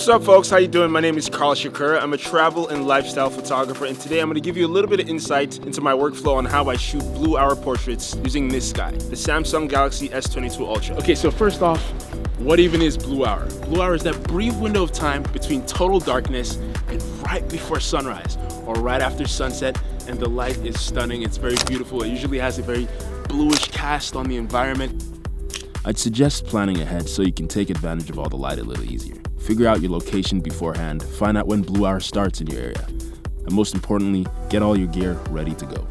What's up, folks? How you doing? My name is Carl Shakura. I'm a travel and lifestyle photographer, and today I'm going to give you a little bit of insight into my workflow on how I shoot blue hour portraits using this guy, the Samsung Galaxy S22 Ultra. Okay, so first off, what even is blue hour? Blue hour is that brief window of time between total darkness and right before sunrise, or right after sunset, and the light is stunning. It's very beautiful. It usually has a very bluish cast on the environment. I'd suggest planning ahead so you can take advantage of all the light a little easier. Figure out your location beforehand, find out when blue hour starts in your area, and most importantly, get all your gear ready to go.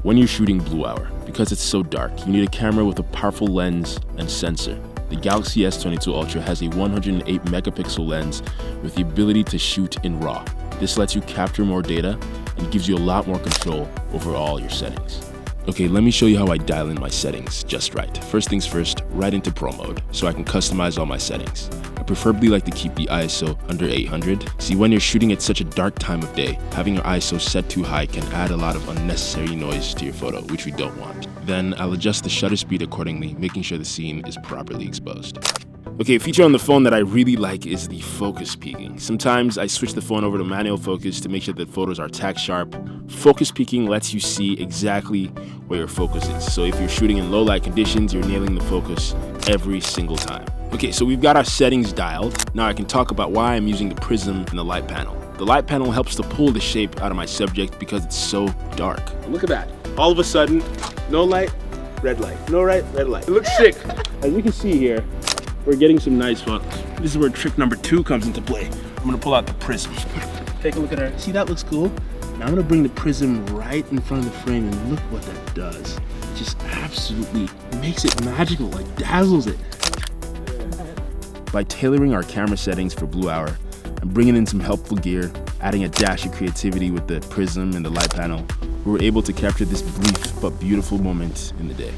When you're shooting blue hour, because it's so dark, you need a camera with a powerful lens and sensor. The Galaxy S22 Ultra has a 108 megapixel lens with the ability to shoot in RAW. This lets you capture more data and gives you a lot more control over all your settings. Okay, let me show you how I dial in my settings just right. First things first, right into Pro mode, so I can customize all my settings. I preferably like to keep the ISO under 800. See, when you're shooting at such a dark time of day, having your ISO set too high can add a lot of unnecessary noise to your photo, which we don't want. Then I'll adjust the shutter speed accordingly, making sure the scene is properly exposed. Okay, a feature on the phone that I really like is the focus peaking. Sometimes I switch the phone over to manual focus to make sure that photos are tack sharp. Focus peaking lets you see exactly where your focus is. So if you're shooting in low light conditions, you're nailing the focus every single time. Okay, so we've got our settings dialed. Now I can talk about why I'm using the prism and the light panel. The light panel helps to pull the shape out of my subject because it's so dark. Look at that. All of a sudden, no light, red light. No light, red light. It looks sick. As you can see here, we're getting some nice photos. This is where trick number 2 comes into play. I'm gonna pull out the prism. Take a look at her. See, that looks cool? Now I'm gonna bring the prism right in front of the frame and look what that does. It just absolutely makes it magical, like dazzles it. By tailoring our camera settings for blue hour and bringing in some helpful gear, adding a dash of creativity with the prism and the light panel, we were able to capture this brief but beautiful moment in the day.